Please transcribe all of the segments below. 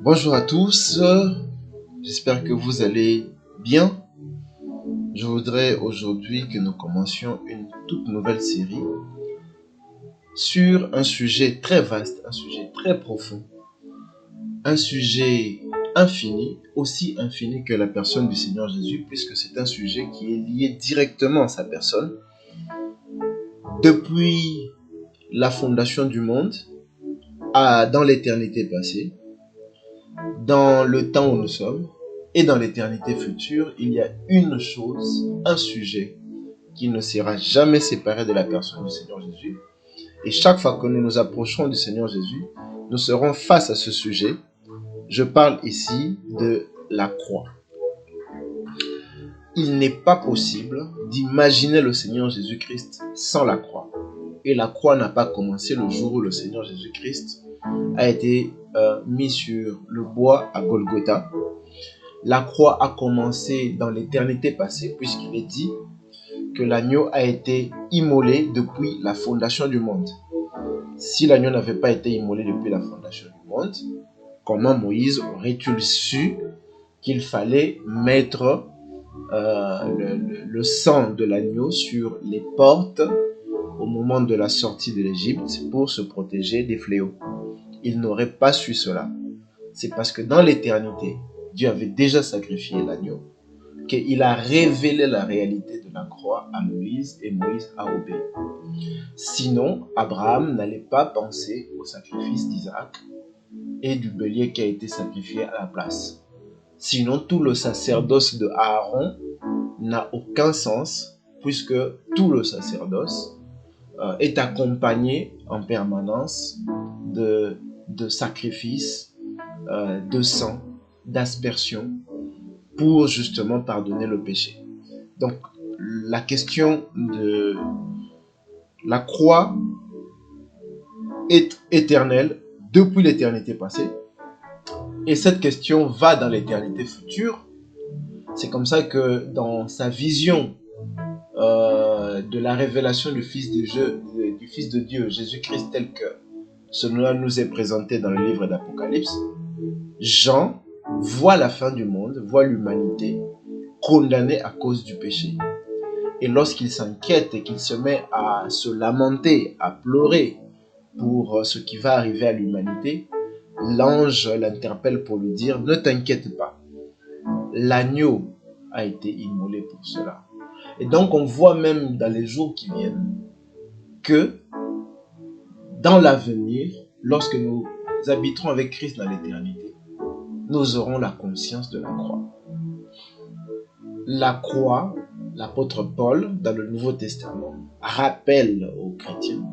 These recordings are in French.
Bonjour à tous, j'espère que vous allez bien. Je voudrais aujourd'hui que nous commencions une toute nouvelle série sur un sujet très vaste, un sujet très profond, un sujet infini, aussi infini que la personne du Seigneur Jésus, puisque c'est un sujet qui est lié directement à sa personne. Depuis la fondation du monde, dans l'éternité passée, dans le temps où nous sommes et dans l'éternité future, il y a une chose, un sujet qui ne sera jamais séparé de la personne du Seigneur Jésus. Et chaque fois que nous nous approcherons du Seigneur Jésus, nous serons face à ce sujet. Je parle ici de la croix. Il n'est pas possible d'imaginer le Seigneur Jésus-Christ sans la croix. Et la croix n'a pas commencé le jour où le Seigneur Jésus-Christ a été mis sur le bois à Golgotha. La croix a commencé dans l'éternité passée, puisqu'il est dit que l'agneau a été immolé depuis la fondation du monde. Si l'agneau n'avait pas été immolé depuis la fondation du monde, comment Moïse aurait-il su qu'il fallait mettre le sang de l'agneau sur les portes au moment de la sortie de l'Égypte pour se protéger des fléaux? Il n'aurait pas su cela. C'est parce que dans l'éternité, Dieu avait déjà sacrifié l'agneau, qu'il a révélé la réalité de la croix à Moïse et Moïse a obéi. Sinon, Abraham n'allait pas penser au sacrifice d'Isaac et du bélier qui a été sacrifié à la place. Sinon, tout le sacerdoce de Aaron n'a aucun sens, puisque tout le sacerdoce est accompagné en permanence de sacrifices, de sang, d'aspersion, pour justement pardonner le péché. Donc, la question de la croix est éternelle depuis l'éternité passée, et cette question va dans l'éternité future. C'est comme ça que dans sa vision de la révélation du Fils de Dieu, Jésus-Christ, tel que cela nous est présenté dans le livre d'Apocalypse, Jean voit la fin du monde, voit l'humanité condamnée à cause du péché. Et lorsqu'il s'inquiète et qu'il se met à se lamenter, à pleurer pour ce qui va arriver à l'humanité, l'ange l'interpelle pour lui dire « Ne t'inquiète pas, l'agneau a été immolé pour cela. » Et donc on voit même dans les jours qui viennent que dans l'avenir, lorsque nous habiterons avec Christ dans l'éternité, nous aurons la conscience de la croix. La croix, l'apôtre Paul, dans le Nouveau Testament, rappelle aux chrétiens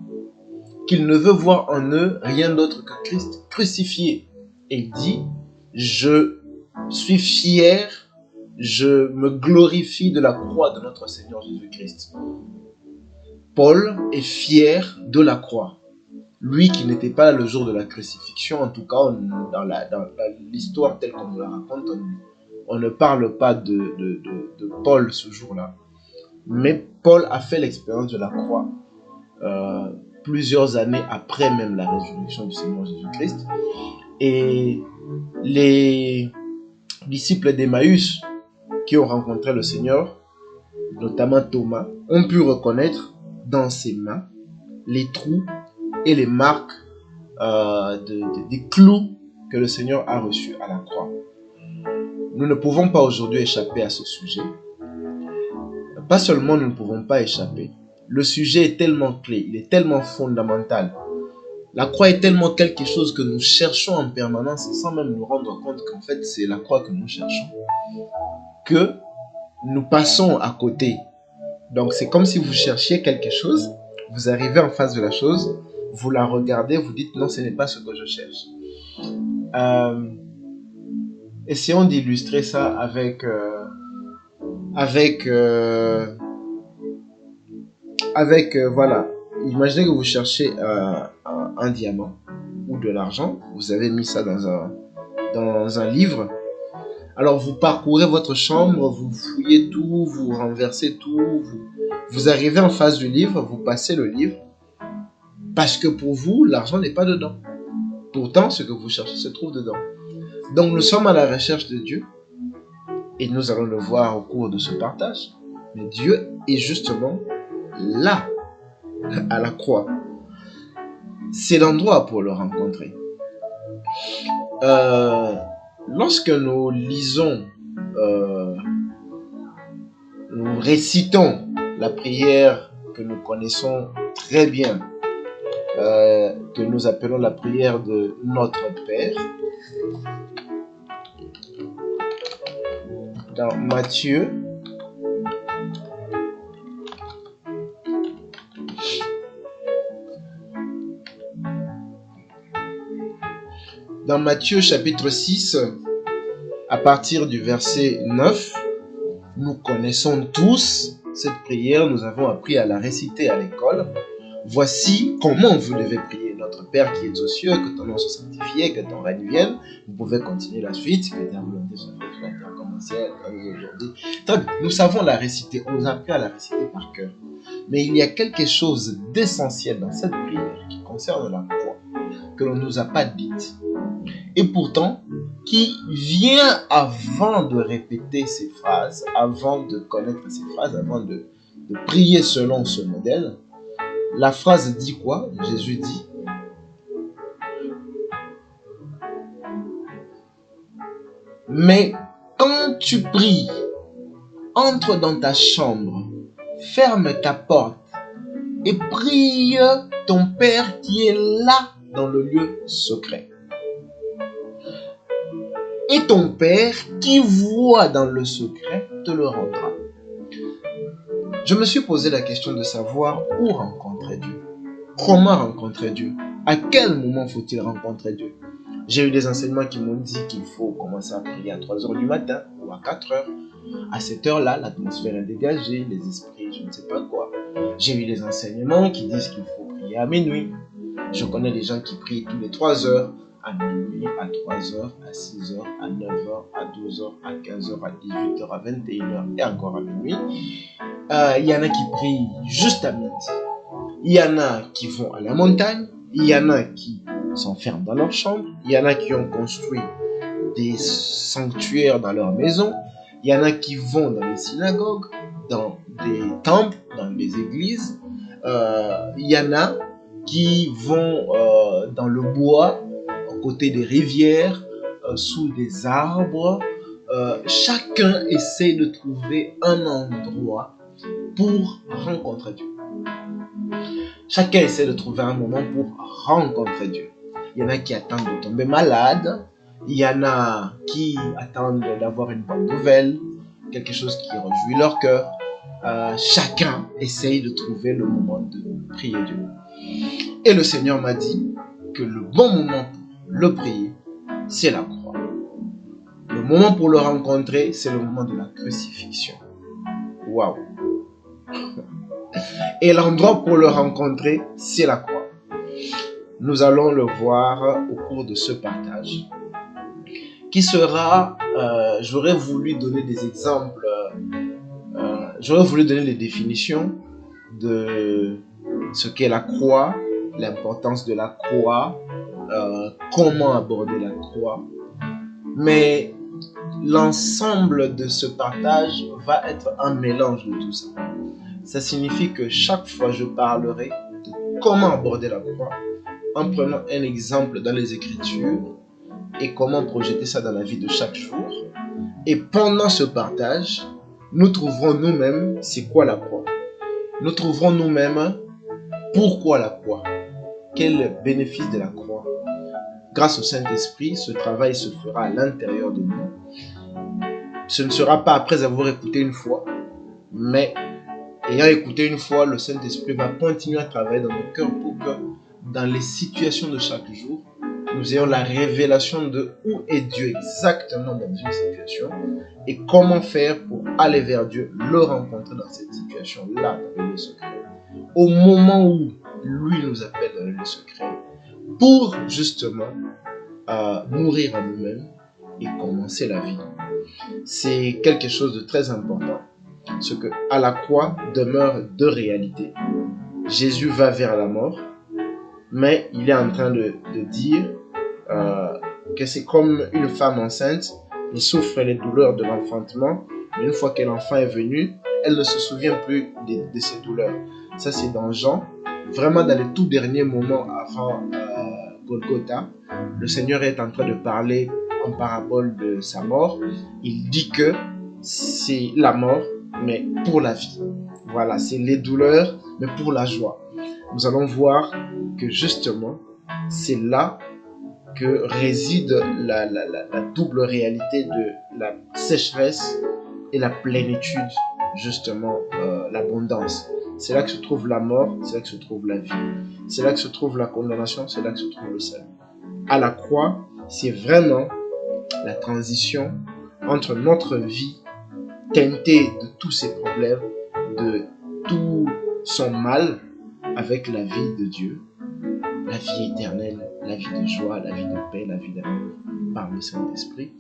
qu'il ne veut voir en eux rien d'autre que Christ crucifié. Et il dit, je suis fier, je me glorifie de la croix de notre Seigneur Jésus-Christ. Paul est fier de la croix. Lui qui n'était pas là le jour de la crucifixion, en tout cas dans l'histoire telle qu'on nous la raconte, on ne parle pas de Paul ce jour-là. Mais Paul a fait l'expérience de la croix plusieurs années après même la résurrection du Seigneur Jésus-Christ. Et les disciples d'Emmaüs qui ont rencontré le Seigneur, notamment Thomas, ont pu reconnaître dans ses mains les trous et les marques des clous que le Seigneur a reçus à la croix. Nous ne pouvons pas aujourd'hui échapper à ce sujet. Pas seulement nous ne pouvons pas échapper, le sujet est tellement clé, il est tellement fondamental. La croix est tellement quelque chose que nous cherchons en permanence sans même nous rendre compte qu'en fait c'est la croix que nous cherchons, que nous passons à côté. Donc c'est comme si vous cherchiez quelque chose, vous arrivez en face de la chose, vous la regardez, vous dites non, ce n'est pas ce que je cherche. Essayons d'illustrer ça avec voilà. Imaginez que vous cherchez un diamant ou de l'argent, vous avez mis ça dans un livre. Alors vous parcourez votre chambre, vous fouillez tout, vous renversez tout, vous arrivez en face du livre, vous passez le livre, parce que pour vous, l'argent n'est pas dedans. Pourtant, ce que vous cherchez se trouve dedans. Donc nous sommes à la recherche de Dieu et nous allons le voir au cours de ce partage. Mais Dieu est justement là, à la croix. C'est l'endroit pour le rencontrer. Lorsque nous lisons, nous récitons la prière que nous connaissons très bien, que nous appelons la prière de Notre Père, dans Matthieu, chapitre 6, à partir du verset 9, nous connaissons tous cette prière, nous avons appris à la réciter à l'école. Voici comment vous devez prier. Notre Père qui est aux cieux, que ton nom soit sanctifié, que ton règne vienne. Vous pouvez continuer la suite, que ta volonté soit faite sur la terre comme au ciel, comme aujourd'hui. Nous savons la réciter, on nous a appris à la réciter par cœur. Mais il y a quelque chose d'essentiel dans cette prière qui concerne la croix, que l'on ne nous a pas dite. Et pourtant, qui vient avant de répéter ces phrases, avant de connaître ces phrases, avant de prier selon ce modèle. La phrase dit quoi? Jésus dit: mais quand tu pries, entre dans ta chambre, ferme ta porte et prie ton Père qui est là dans le lieu secret. Et ton Père qui voit dans le secret te le rendra. Je me suis posé la question de savoir où rencontrer Dieu. Comment rencontrer Dieu? À quel moment faut-il rencontrer Dieu? J'ai eu des enseignements qui m'ont dit qu'il faut commencer à prier à 3 heures du matin ou à 4 heures. À cette heure-là, l'atmosphère est dégagée, les esprits, je ne sais pas quoi. J'ai eu des enseignements qui disent qu'il faut prier à minuit. Je connais des gens qui prient tous les 3 heures, à minuit, à 3 heures, à 6 heures, à 9 heures, à 12 heures, à 15 heures, à 18 heures, à 21 heures et encore à minuit. Il y en a qui prient juste à midi. Il y en a qui vont à la montagne. Il y en a qui s'enferment dans leur chambre. Il y en a qui ont construit des sanctuaires dans leur maison. Il y en a qui vont dans les synagogues, dans des temples, dans les églises. Il y en a qui vont dans le bois, aux côtés des rivières, sous des arbres. Chacun essaie de trouver un endroit pour rencontrer Dieu. Chacun essaie de trouver un moment pour rencontrer Dieu. Il y en a qui attendent de tomber malade. Il y en a qui attendent d'avoir une bonne nouvelle, quelque chose qui réjouit leur cœur. Chacun essaye de trouver le moment de prier Dieu. Et le Seigneur m'a dit que le bon moment pour le prier, c'est la croix. Le moment pour le rencontrer, c'est le moment de la crucifixion. Waouh! Et l'endroit pour le rencontrer, c'est la croix. Nous allons le voir au cours de ce partage, qui sera, j'aurais voulu donner des exemples, j'aurais voulu donner des définitions de ce qu'est la croix, l'importance de la croix, comment aborder la croix. Mais l'ensemble de ce partage va être un mélange de tout ça. Ça signifie que chaque fois je parlerai de comment aborder la croix en prenant un exemple dans les Écritures et comment projeter ça dans la vie de chaque jour. Et pendant ce partage, nous trouverons nous-mêmes c'est quoi la croix. Nous trouverons nous-mêmes pourquoi la croix. Quel bénéfice de la croix. Grâce au Saint-Esprit, ce travail se fera à l'intérieur de nous. Ce ne sera pas après avoir écouté une fois, mais ayant écouté une fois, le Saint-Esprit va continuer à travailler dans nos cœurs pour que dans les situations de chaque jour, nous ayons la révélation de où est Dieu exactement dans une situation et comment faire pour aller vers Dieu, le rencontrer dans cette situation-là, dans le lieu secret. Au moment où lui nous appelle dans le lieu secret, pour justement mourir en nous-mêmes et commencer la vie. C'est quelque chose de très important. Ce que à la croix demeure deux réalités. Jésus va vers la mort, mais il est en train de dire que c'est comme une femme enceinte, elle souffre les douleurs de l'enfantement, mais une fois que l'enfant est venu, elle ne se souvient plus de ses douleurs. Ça, c'est dans Jean, vraiment dans les tout derniers moments avant Golgotha. Le Seigneur est en train de parler en parabole de sa mort. Il dit que c'est la mort, mais pour la vie. Voilà, c'est les douleurs, mais pour la joie. Nous allons voir que justement, c'est là que réside la double réalité de la sécheresse et la plénitude, justement, l'abondance. C'est là que se trouve la mort, c'est là que se trouve la vie. C'est là que se trouve la condamnation, c'est là que se trouve le salut. À la croix, c'est vraiment la transition entre notre vie teintée de tous ces problèmes, de tout son mal, avec la vie de Dieu, la vie éternelle, la vie de joie, la vie de paix, la vie d'amour par le Saint-Esprit.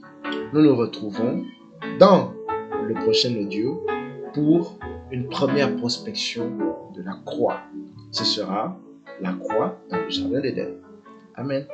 Nous nous retrouvons dans le prochain audio pour une première prospection de la croix. Ce sera la croix dans le jardin d'Éden. Amen.